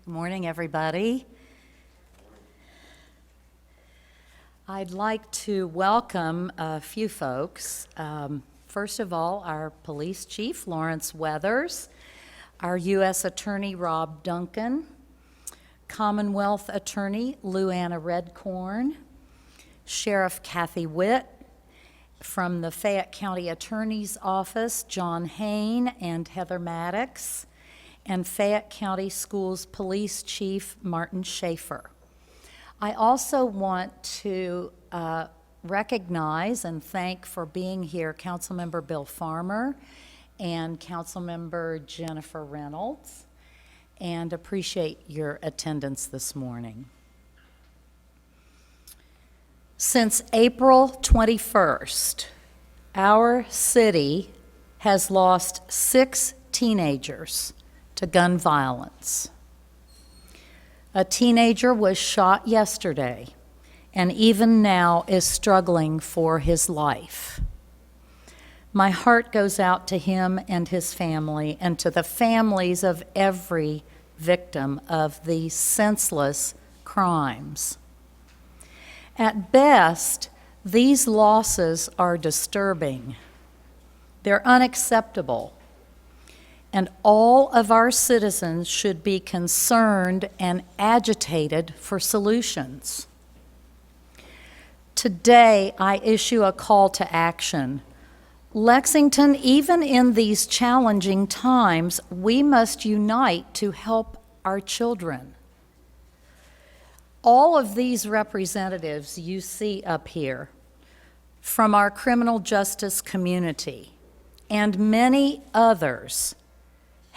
Good morning, everybody. I'd like to welcome a few folks. First of all, our police chief, Lawrence Weathers, our U.S. Attorney, Rob Duncan, Commonwealth Attorney, Lou Anna Redcorn, Sheriff Kathy Witt, from the Fayette County Attorney's Office, John Hain and Heather Maddox, and Fayette County Schools Police Chief Martin Schaefer. I also want to recognize and thank for being here Councilmember Bill Farmer and Councilmember Jennifer Reynolds, and appreciate your attendance this morning. Since April 21st, our city has lost 6 teenagers to gun violence. A teenager was shot yesterday and even now is struggling for his life. My heart goes out to him and his family and to the families of every victim of these senseless crimes. At best, these losses are disturbing. They're unacceptable. And all of our citizens should be concerned and agitated for solutions. Today, I issue a call to action. Lexington, even in these challenging times, we must unite to help our children. All of these representatives you see up here from our criminal justice community and many others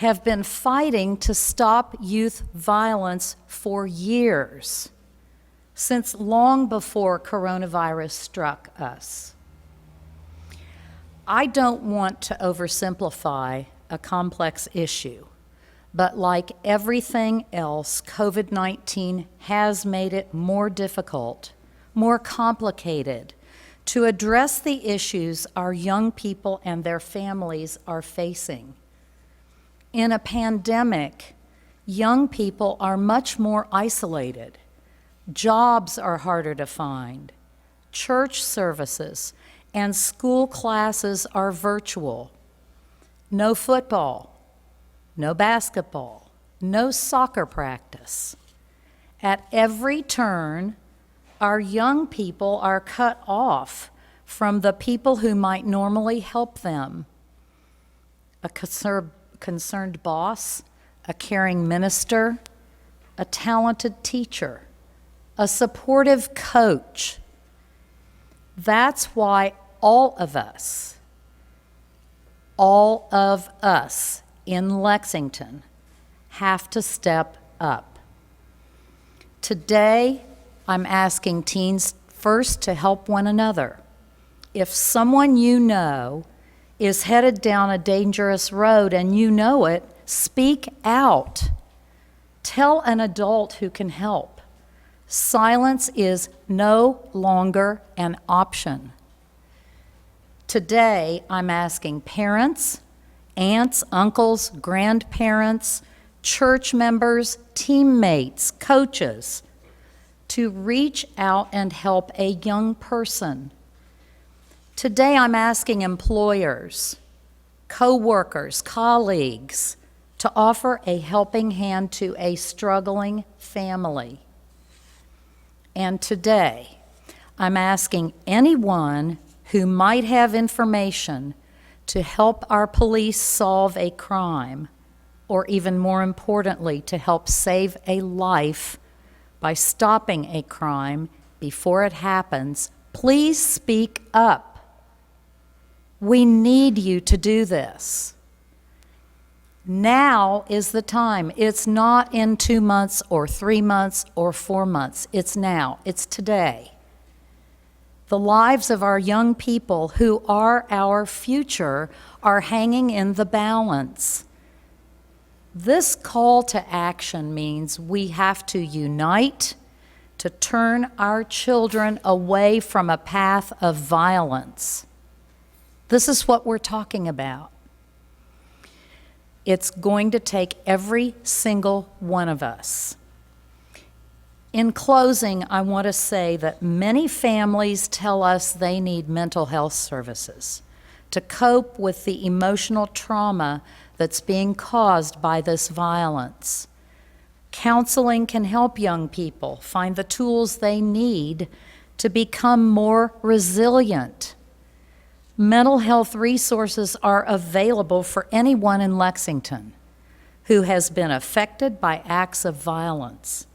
have been fighting to stop youth violence for years, since long before coronavirus struck us. I don't want to oversimplify a complex issue, but like everything else, COVID-19 has made it more difficult, more complicated to address the issues our young people and their families are facing. In a pandemic, young people are much more isolated. Jobs are harder to find. Church services and school classes are virtual. No football, no basketball, no soccer practice. At every turn, our young people are cut off from the people who might normally help them. A concerned boss, a caring minister, a talented teacher, a supportive coach. That's why all of us in Lexington have to step up. Today, I'm asking teens first to help one another. If someone you know is headed down a dangerous road and you know it, speak out. Tell an adult who can help. Silence is no longer an option. Today, I'm asking parents, aunts, uncles, grandparents, church members, teammates, coaches, to reach out and help a young person. Today, I'm asking employers, co-workers, colleagues, to offer a helping hand to a struggling family. And today, I'm asking anyone who might have information to help our police solve a crime, or even more importantly, to help save a life by stopping a crime before it happens. Please speak up. We need you to do this. Now is the time. It's not in 2 months or 3 months or 4 months. It's now. It's today. The lives of our young people, who are our future, are hanging in the balance. This call to action means we have to unite to turn our children away from a path of violence. This is what we're talking about. It's going to take every single one of us. In closing, I want to say that many families tell us they need mental health services to cope with the emotional trauma that's being caused by this violence. Counseling can help young people find the tools they need to become more resilient. Mental health resources are available for anyone in Lexington who has been affected by acts of violence.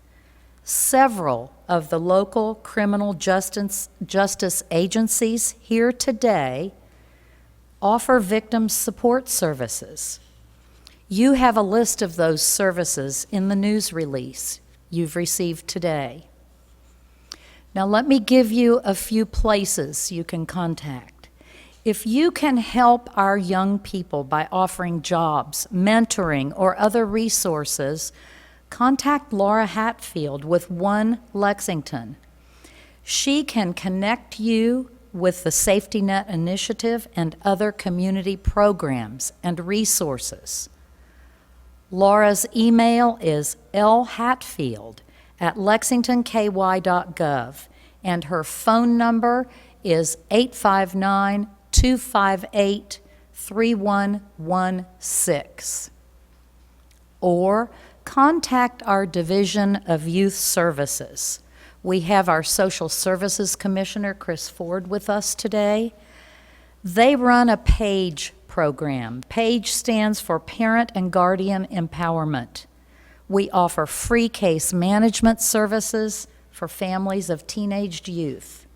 Several of the local criminal justice agencies here today offer victim support services. You have a list of those services in the news release you've received today. Now let me give you a few places you can contact. If you can help our young people by offering jobs, mentoring, or other resources, contact Laura Hatfield with One Lexington. She can connect you with the Safety Net Initiative and other community programs and resources. Laura's email is lhatfield@lexingtonky.gov, and her phone number is 859-258-3116. Or contact our Division of Youth Services. We have our Social Services Commissioner, Chris Ford, with us today. They run a PAGE program. PAGE stands for Parent and Guardian Empowerment. We offer free case management services for families of teenaged youth.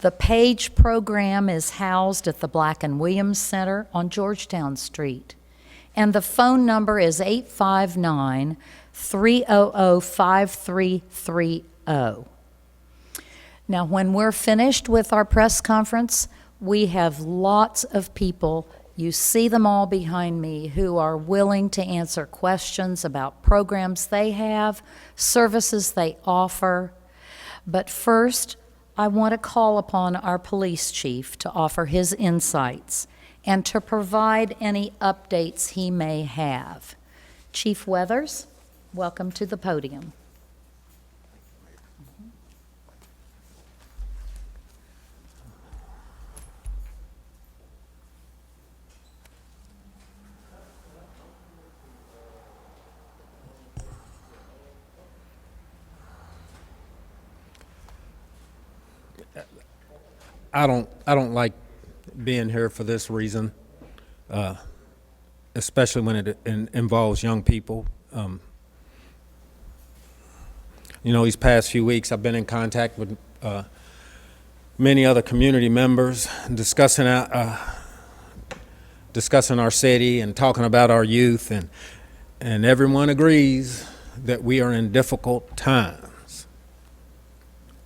The PAGE program is housed at the Black and Williams Center on Georgetown Street, and the phone number is 859-300-5330. Now, when we're finished with our press conference, we have lots of people, you see them all behind me, who are willing to answer questions about programs they have, services they offer. But first, I want to call upon our police chief to offer his insights and to provide any updates he may have. Chief Weathers, welcome to the podium. I don't like being here for this reason, especially when it involves young people. These past few weeks I've been in contact with many other community members, discussing our city and talking about our youth, and everyone agrees that we are in difficult times.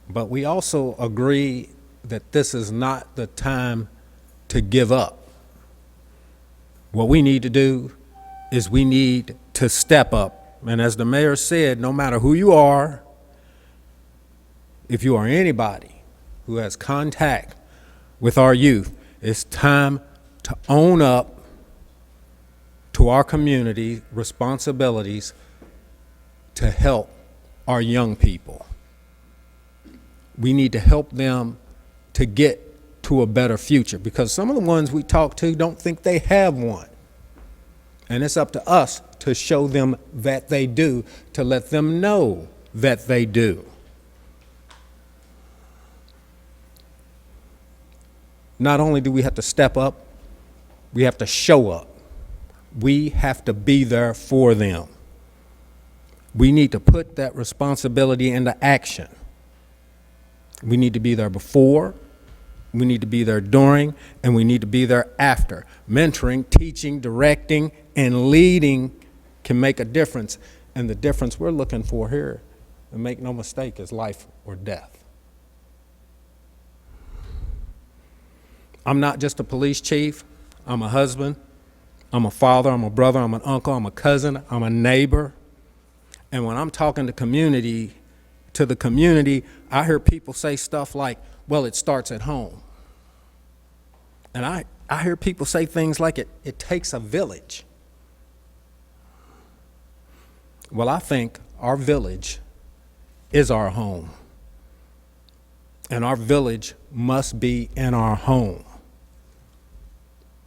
But we also agree that this is not the time to give up. What we need to do is we need to step up. And as the mayor said, no matter who you are, if you are anybody who has contact with our youth, it's time to own up to our community responsibilities to help our young people. We need to help them to get to a better future, because some of the ones we talk to don't think they have one. And it's up to us to show them that they do, to let them know that they do. Not only do we have to step up, we have to show up. We have to be there for them. We need to put that responsibility into action. We need to be there before, we need to be there during, and we need to be there after. Mentoring, teaching, directing, and leading can make a difference. And the difference we're looking for here, and make no mistake, is life or death. I'm not just a police chief. I'm a husband. I'm a father. I'm a brother. I'm an uncle. I'm a cousin. I'm a neighbor. And when I'm talking to the community, I hear people say stuff like, well, it starts at home. And I hear people say things like it takes a village. Well, I think our village is our home. And our village must be in our home.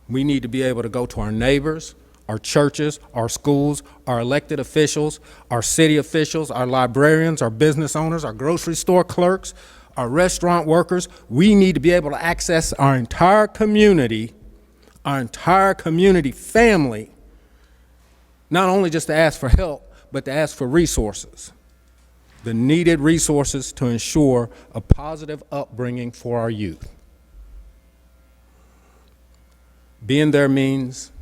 We need to be able to go to our neighbors, our churches, our schools, our elected officials, our city officials, our librarians, our business owners, our grocery store clerks, our restaurant workers. We need to be able to access our entire community family, not only just to ask for help, but to ask for resources, the needed resources to ensure a positive upbringing for our youth. Being there means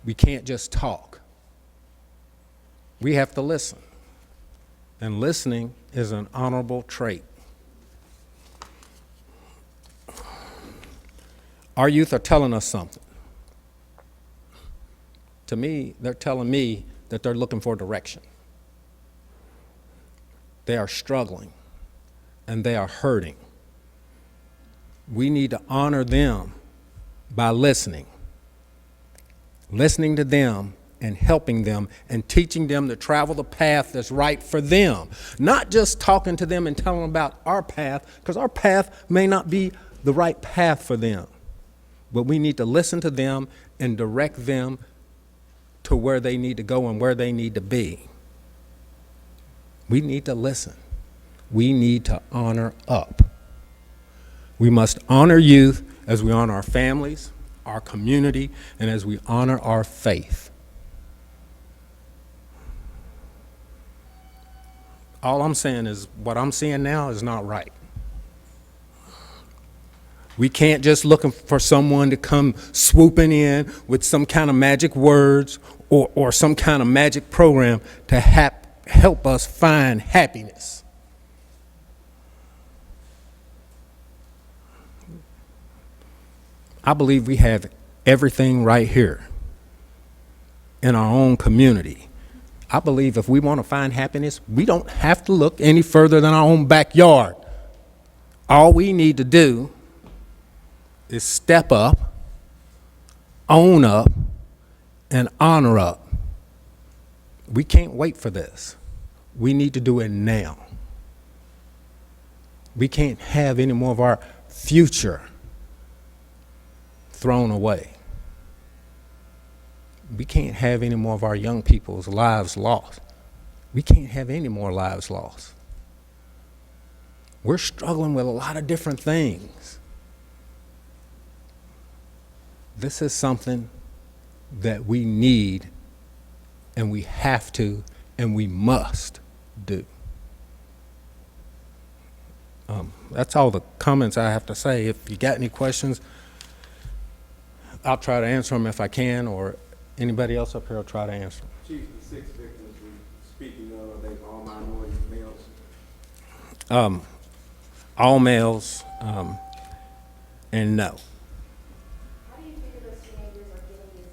we can't just talk. We have to listen. And listening is an honorable trait. Our youth are telling us something. To me, they're telling me that they're looking for direction. They are struggling and they are hurting. We need to honor them by listening to them and helping them and teaching them to travel the path that's right for them. Not just talking to them and telling them about our path, because our path may not be the right path for them. But we need to listen to them and direct them to where they need to go and where they need to be. We need to listen. We need to honor up. We must honor youth as we honor our families, our community, and as we honor our faith. All I'm saying is what I'm seeing now is not right. We can't just look for someone to come swooping in with some kind of magic words or some kind of magic program to help us find happiness. I believe we have everything right here in our own community. I believe if we want to find happiness, we don't have to look any further than our own backyard. All we need to do is step up, own up, and honor up. We can't wait for this. We need to do it now. We can't have any more of our future thrown away. We can't have any more of our young people's lives lost. We can't have any more lives lost. We're struggling with a lot of different things. This is something that we need and we have to and we must do. That's all the comments I have to say. If you got any questions, I'll try to answer them if I can, or anybody else up here will try to answer them. Chief, the 6 victims we're speaking of, are they all minority males? All males, and no. How do you figure those teenagers are getting these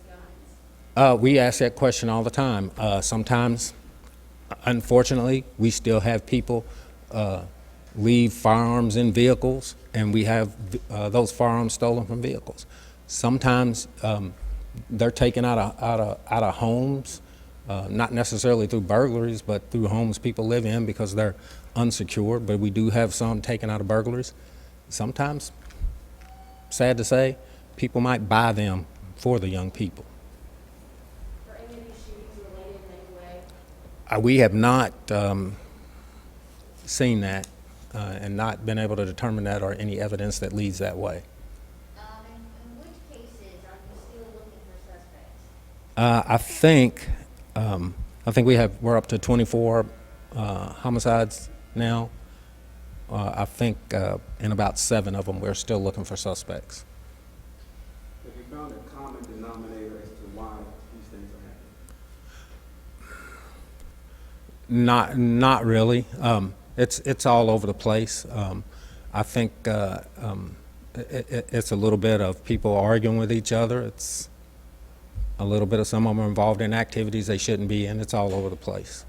guns? We ask that question all the time. Sometimes, unfortunately, we still have people leave firearms in vehicles, and we have those firearms stolen from vehicles. Sometimes they're taken out of homes, not necessarily through burglaries, but through homes people live in because they're unsecured. But we do have some taken out of burglaries. Sometimes, sad to say, people might buy them for the young people. Are any of these shootings related in any way? We have not seen that and not been able to determine that or any evidence that leads that way. In which cases are you still looking for suspects? I think we're up to 24 homicides now. I think in about 7 of them we're still looking for suspects. Have you found a common denominator as to why these things are happening? Not really. It's all over the place. I think it's a little bit of people arguing with each other. It's a little bit of some of them are involved in activities they shouldn't be in. It's all over the place.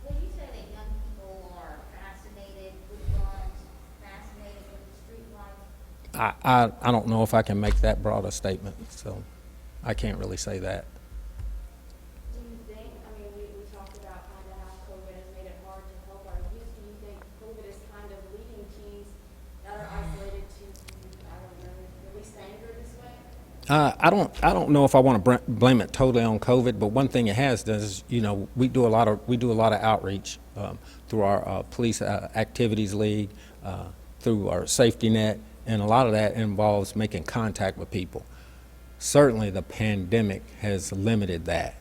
Well, you say that young people are fascinated with guns, fascinated with the street life. I don't know if I can make that broad a statement, so I can't really say that. Do you think, I mean, we talked about I don't know if I want to blame it totally on COVID, but one thing it has done is, we do a lot of outreach through our police activities league, through our safety net, and a lot of that involves making contact with people. Certainly, the pandemic has limited that.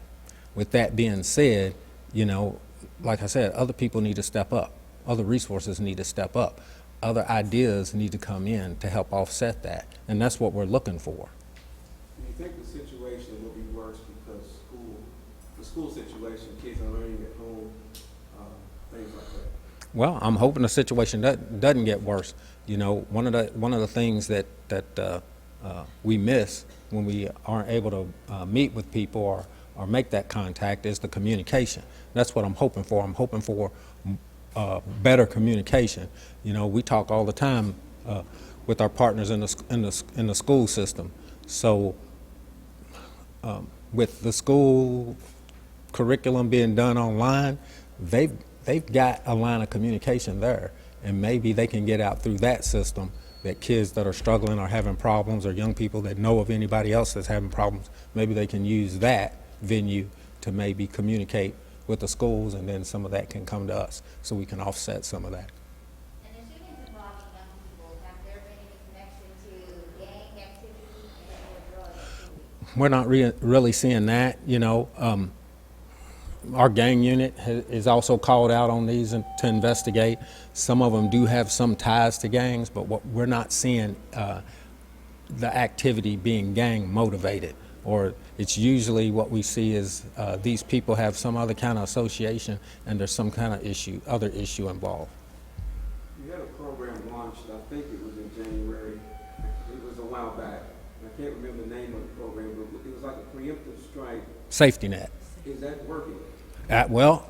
With that being said, like I said, other people need to step up. Other resources need to step up. Other ideas need to come in to help offset that, and that's what we're looking for. Do you think the situation will be worse because the school situation, kids are learning at home, things like that? Well, I'm hoping the situation doesn't get worse. One of the things that we miss when we aren't able to meet with people or make that contact is the communication. That's what I'm hoping for. I'm hoping for better communication. We talk all the time with our partners in the school system. So with the school curriculum being done online, they've got a line of communication there, and maybe they can get out through that system that kids that are struggling or having problems, or young people that know of anybody else that's having problems, maybe they can use that venue to maybe communicate with the schools, and then some of that can come to us so we can offset some of that. And the shootings involving young people, have there been any connection to gang activity and or drug activity? We're not really seeing that. Our gang unit is also called out on these to investigate. Some of them do have some ties to gangs, but what we're not seeing the activity being gang motivated, or it's usually what we see is these people have some other kind of association and there's some kind of other issue involved. You had a program launched, I think it was in January. It was a while back. I can't remember the name of the program, but it was like a preemptive strike. Safety net. Is that working? Well,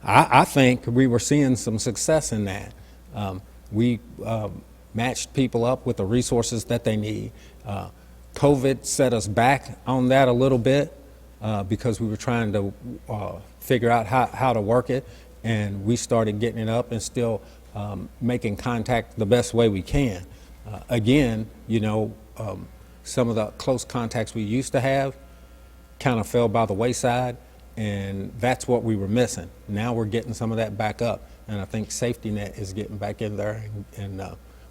I think we were seeing some success in that. We matched people up with the resources that they need. COVID set us back on that a little bit because we were trying to figure out how to work it, and we started getting it up and still making contact the best way we can. Again, some of the close contacts we used to have kind of fell by the wayside, and that's what we were missing. Now we're getting some of that back up, and I think safety net is getting back in there, and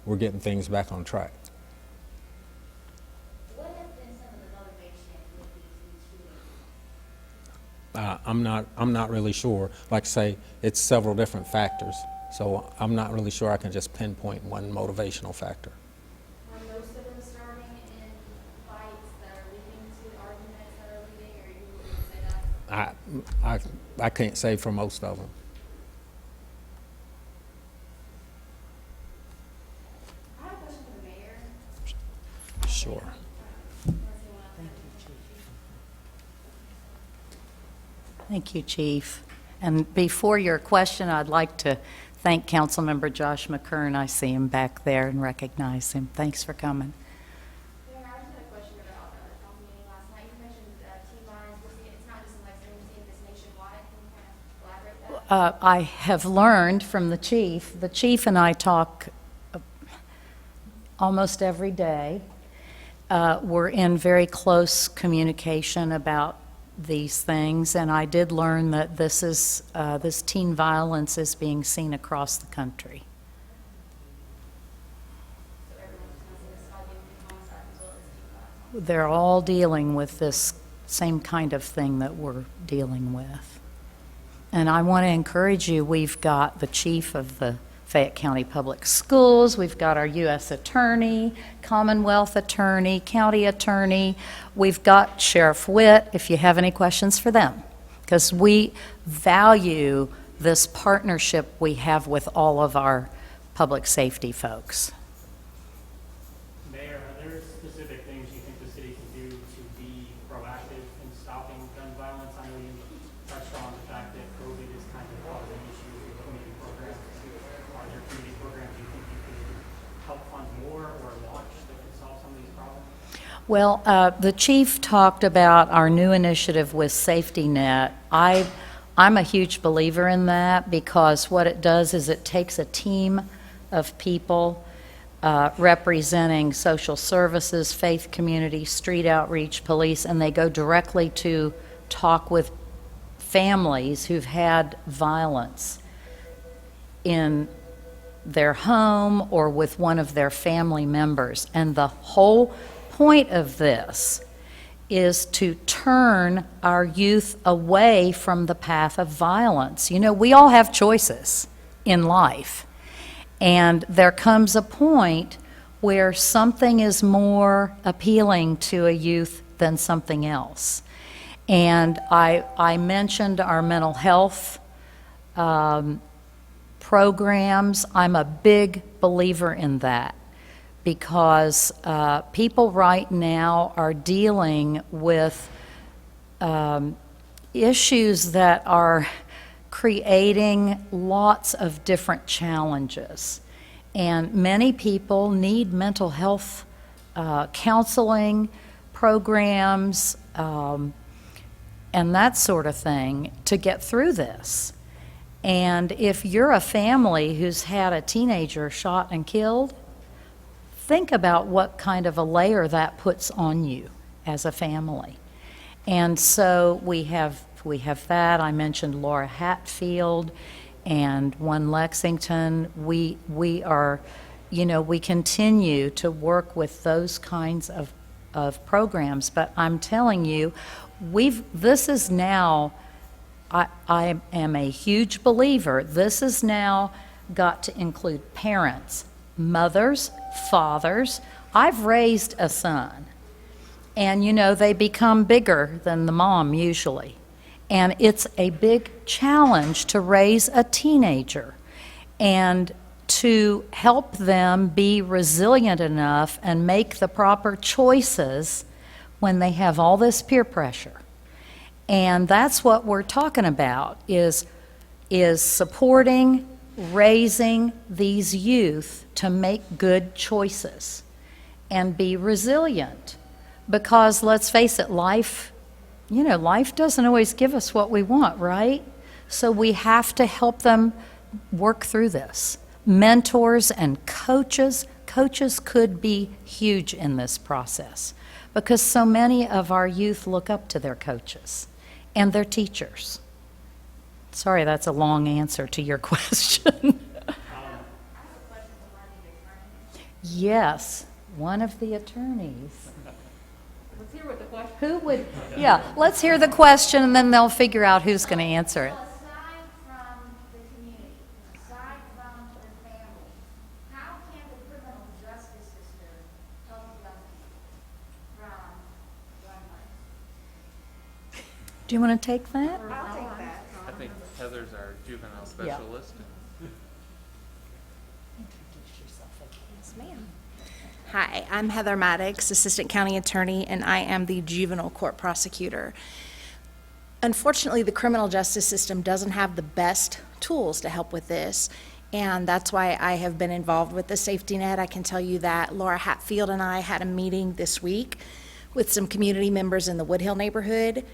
we're getting things back on track. What has been some of the motivation with these shootings? I'm not really sure. Like I say, it's several different factors, so I'm not really sure I can just pinpoint one motivational factor. Are most of them starting in fights that are leading to arguments that are leading, or you would say that? I can't say for most of them. I have a question for the mayor. Sure. Thank you, Chief. And before your question, I'd like to thank Councilmember Josh McKern. I see him back there and recognize him. Thanks for coming. Mayor, I just had a question about the council meeting last night. You mentioned teen violence. It's not just in Lexington, we're seeing this nationwide. Can you kind of elaborate that? I have learned from the chief. The chief and I talk almost every day. We're in very close communication about these things, and I did learn that this teen violence is being seen across the country. So everyone's kind of seeing this spike in homicide as well as teen violence. They're all dealing with this same kind of thing that we're dealing with. And I want to encourage you, we've got the chief of the Fayette County Public Schools, we've got our U.S. Attorney, Commonwealth Attorney, County Attorney, we've got Sheriff Witt, if you have any questions for them, because we value this partnership we have with all of our public safety folks. Mayor, are there specific things you think the city can do to be proactive in stopping gun violence? I know you touched on the fact that COVID is kind of causing issues with community programs. Are there community programs you think you could help fund more or launch that could solve some of these problems? Well, the chief talked about our new initiative with Safety Net. I'm a huge believer in that because what it does is it takes a team of people representing social services, faith community, street outreach, police, and they go directly to talk with families who've had violence in their home or with one of their family members. And the whole point of this is to turn our youth away from the path of violence. You know, we all have choices in life, and there comes a point where something is more appealing to a youth than something else. And I mentioned our mental health programs. I'm a big believer in that because people right now are dealing with issues that are creating lots of different challenges. And many people need mental health counseling programs and that sort of thing to get through this. And if you're a family who's had a teenager shot and killed, think about what kind of a layer that puts on you as a family. And so we have that. I mentioned Laura Hatfield and One Lexington. We are, we continue to work with those kinds of programs. But I'm telling you, this is now, I am a huge believer, this has now got to include parents, mothers, fathers. I've raised a son, and they become bigger than the mom usually. And it's a big challenge to raise a teenager and to help them be resilient enough and make the proper choices when they have all this peer pressure. And that's what we're talking about, is supporting, raising these youth to make good choices and be resilient. Because let's face it, life doesn't always give us what we want, right? So we have to help them work through this. Mentors and coaches could be huge in this process because so many of our youth look up to their coaches and their teachers. Sorry, that's a long answer to your question. Yes, one of the attorneys. Let's hear what the question. Who would, let's hear the question and then they'll figure out who's going to answer it. Well, aside from the community, aside from the family, how can the criminal justice system help young people from gun violence? Do you want to take that? I'll take that. I think Heather's our juvenile specialist. Yes, ma'am. Hi, I'm Heather Maddox, Assistant County Attorney, and I am the Juvenile Court Prosecutor. Unfortunately, the criminal justice system doesn't have the best tools to help with this, and that's why I have been involved with the safety net. I can tell you that Laura Hatfield and I had a meeting this week with some community members in the Woodhill neighborhood.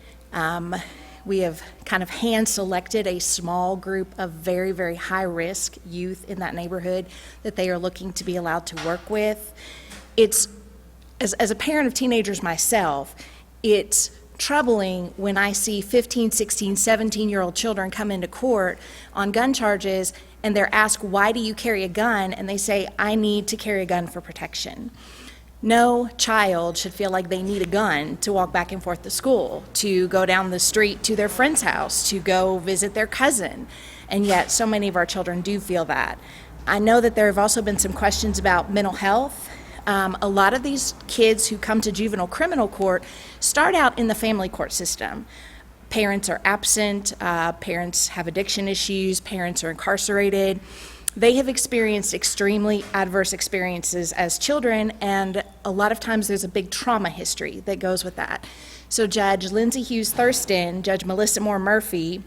We have kind of hand-selected a small group of very, very high-risk youth in that neighborhood that they are looking to be allowed to work with. It's, as a parent of teenagers myself, it's troubling when I see 15, 16, 17-year-old children come into court on gun charges and they're asked, why do you carry a gun? And they say, I need to carry a gun for protection. No child should feel like they need a gun to walk back and forth to school, to go down the street to their friend's house, to go visit their cousin. And yet, so many of our children do feel that. I know that there have also been some questions about mental health. A lot of these kids who come to juvenile criminal court start out in the family court system. Parents are absent, parents have addiction issues, parents are incarcerated. They have experienced extremely adverse experiences as children, and a lot of times there's a big trauma history that goes with that. So Judge Lindsay Hughes Thurston, Judge Melissa Moore Murphy,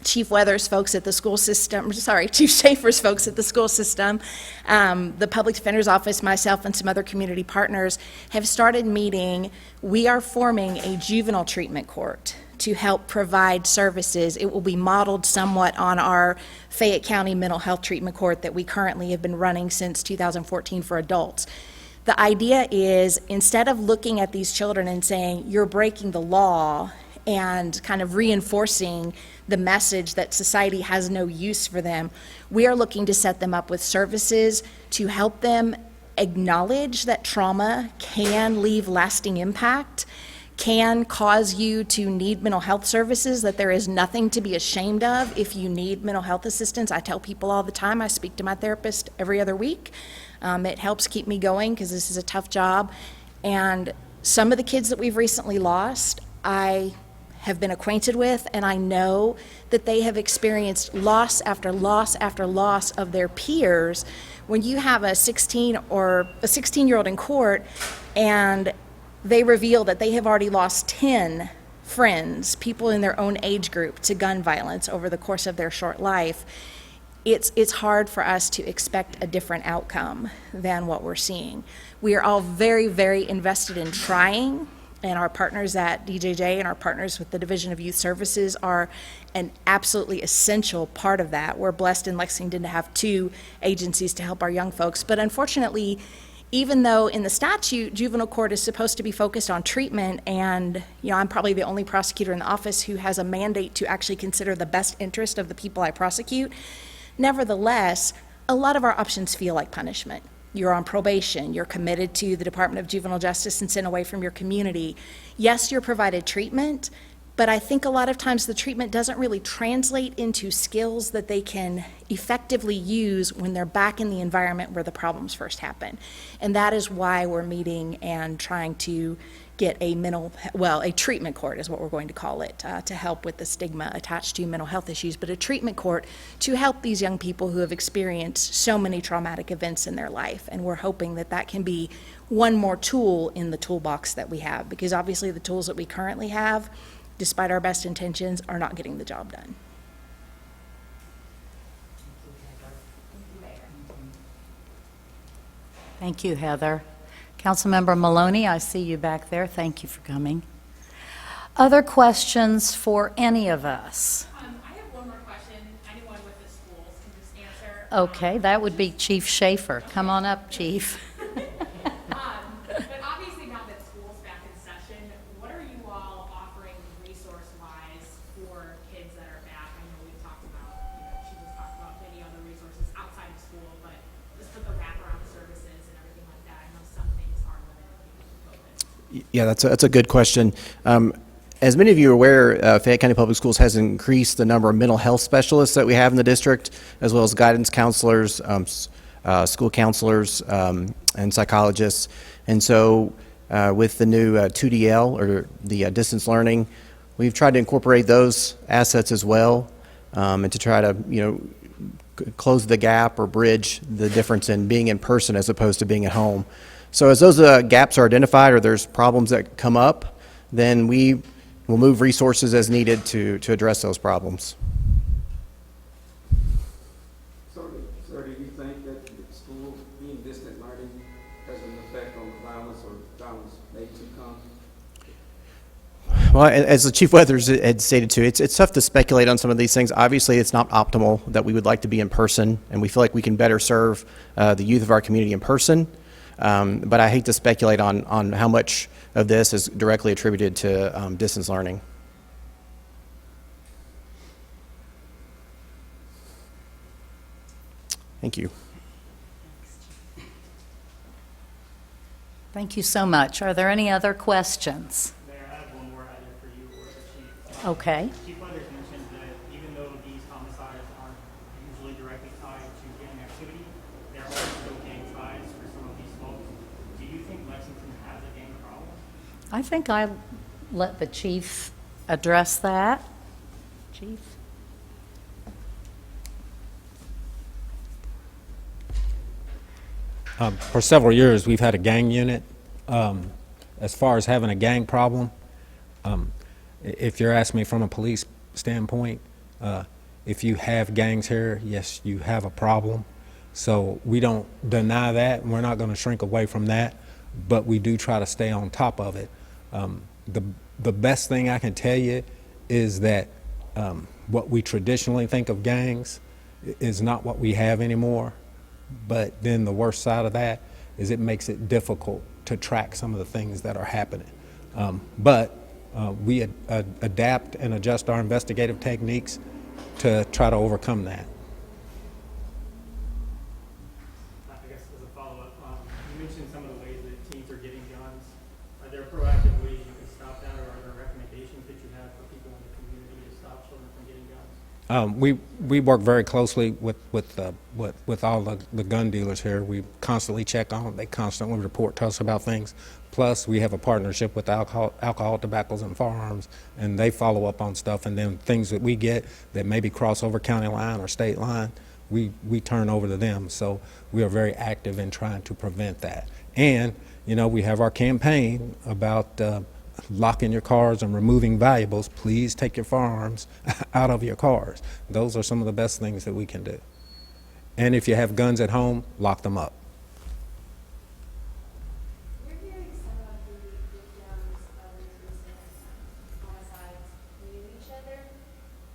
Chief Weathers folks at the school system, Chief Schaefer's folks at the school system, the Public Defender's Office, myself, and some other community partners have started meeting. We are forming a juvenile treatment court to help provide services. It will be modeled somewhat on our Fayette County Mental Health Treatment Court that we currently have been running since 2014 for adults. The idea is, instead of looking at these children and saying, you're breaking the law, and kind of reinforcing the message that society has no use for them, we are looking to set them up with services to help them acknowledge that trauma can leave lasting impact, can cause you to need mental health services, that there is nothing to be ashamed of if you need mental health assistance. I tell people all the time, I speak to my therapist every other week. It helps keep me going because this is a tough job. And some of the kids that we've recently lost, I have been acquainted with, and I know that they have experienced loss after loss after loss of their peers. When you have a 16-year-old in court and they reveal that they have already lost 10 friends, people in their own age group, to gun violence over the course of their short life, it's hard for us to expect a different outcome than what we're seeing. We are all very, very invested in trying, and our partners at DJJ and our partners with the Division of Youth Services are an absolutely essential part of that. We're blessed in Lexington to have 2 agencies to help our young folks, but unfortunately, even though in the statute, juvenile court is supposed to be focused on treatment, and I'm probably the only prosecutor in the office who has a mandate to actually consider the best interest of the people I prosecute, nevertheless, a lot of our options feel like punishment. You're on probation, you're committed to the Department of Juvenile Justice and sent away from your community. Yes, you're provided treatment, but I think a lot of times the treatment doesn't really translate into skills that they can effectively use when they're back in the environment where the problems first happen. And that is why we're meeting and trying to get a treatment court is what we're going to call it, to help with the stigma attached to mental health issues, but a treatment court to help these young people who have experienced so many traumatic events in their life. And we're hoping that that can be one more tool in the toolbox that we have, because obviously the tools that we currently have, despite our best intentions, are not getting the job done. Thank you, Heather. Councilmember Maloney, I see you back there. Thank you for coming. Other questions for any of us? I have one more question. Anyone with the schools can just answer. Okay, that would be Chief Schaefer. Come on up, Chief. But obviously now that school's back in session, what are you all offering resource-wise for kids that are back? I know we've talked about, she just talked about many other resources outside of school, but just for the wraparound services and everything like that. I know some things are limited because of COVID. Yeah, that's a good question. As many of you are aware, Fayette County Public Schools has increased the number of mental health specialists that we have in the district, as well as guidance counselors, school counselors, and psychologists. And so with the new 2DL, or the distance learning, we've tried to incorporate those assets as well, and to try to, close the gap or bridge the difference in being in person as opposed to being at home. So as those gaps are identified, or there's problems that come up, then we will move resources as needed to address those problems. Sir, do you think that the school being distant learning has an effect on the violence or violence may to come? Well, as the Chief Weathers had stated too, it's tough to speculate on some of these things. Obviously, it's not optimal that we would like to be in person, and we feel like we can better serve the youth of our community in person. But I hate to speculate on how much of this is directly attributed to distance learning. Thank you. Thank you so much. Are there any other questions? Mayor, I have one more either for you or the chief. Okay. Chief Weathers mentioned that even though these homicides aren't usually directly tied to gang activity, there are still gang ties for some of these folks. Do you think Lexington has a gang problem? I think I let the chief address that. Chief? For several years, we've had a gang unit. As far as having a gang problem, if you're asking me from a police standpoint, if you have gangs here, yes, you have a problem. So we don't deny that, and we're not going to shrink away from that, but we do try to stay on top of it. The best thing I can tell you is that what we traditionally think of gangs is not what we have anymore. But then the worst side of that is it makes it difficult to track some of the things that are happening. But we adapt and adjust our investigative techniques to try to overcome that. I guess as a follow-up, you mentioned some of the ways that teens are getting guns. Are there proactive ways you can stop that, or are there recommendations that you have for people in the community to stop children from getting guns? We work very closely with all the gun dealers here. We constantly check on them. They constantly report to us about things. Plus, we have a partnership with alcohol, tobaccos, and firearms, and they follow up on stuff. And then things that we get that maybe cross over county line or state line, we turn over to them. So we are very active in trying to prevent that. And we have our campaign about locking your cars and removing valuables. Please take your firearms out of your cars. Those are some of the best things that we can do. And if you have guns at home, lock them up. We're hearing some of the victims of these recent homicides knew each other,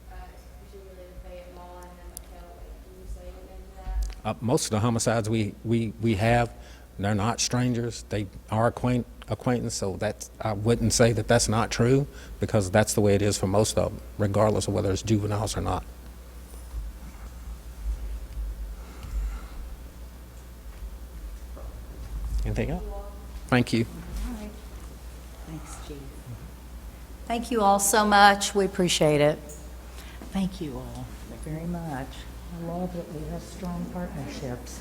particularly the Fayette Mall and then McHale. Can you say anything to that? Most of the homicides we have, they're not strangers. They are acquaintance, so I wouldn't say that that's not true, because that's the way it is for most of them, regardless of whether it's juveniles or not. Anything else? Thank you. All right. Thanks, Chief. Thank you all so much. We appreciate it. Thank you all very much. I love that we have strong partnerships.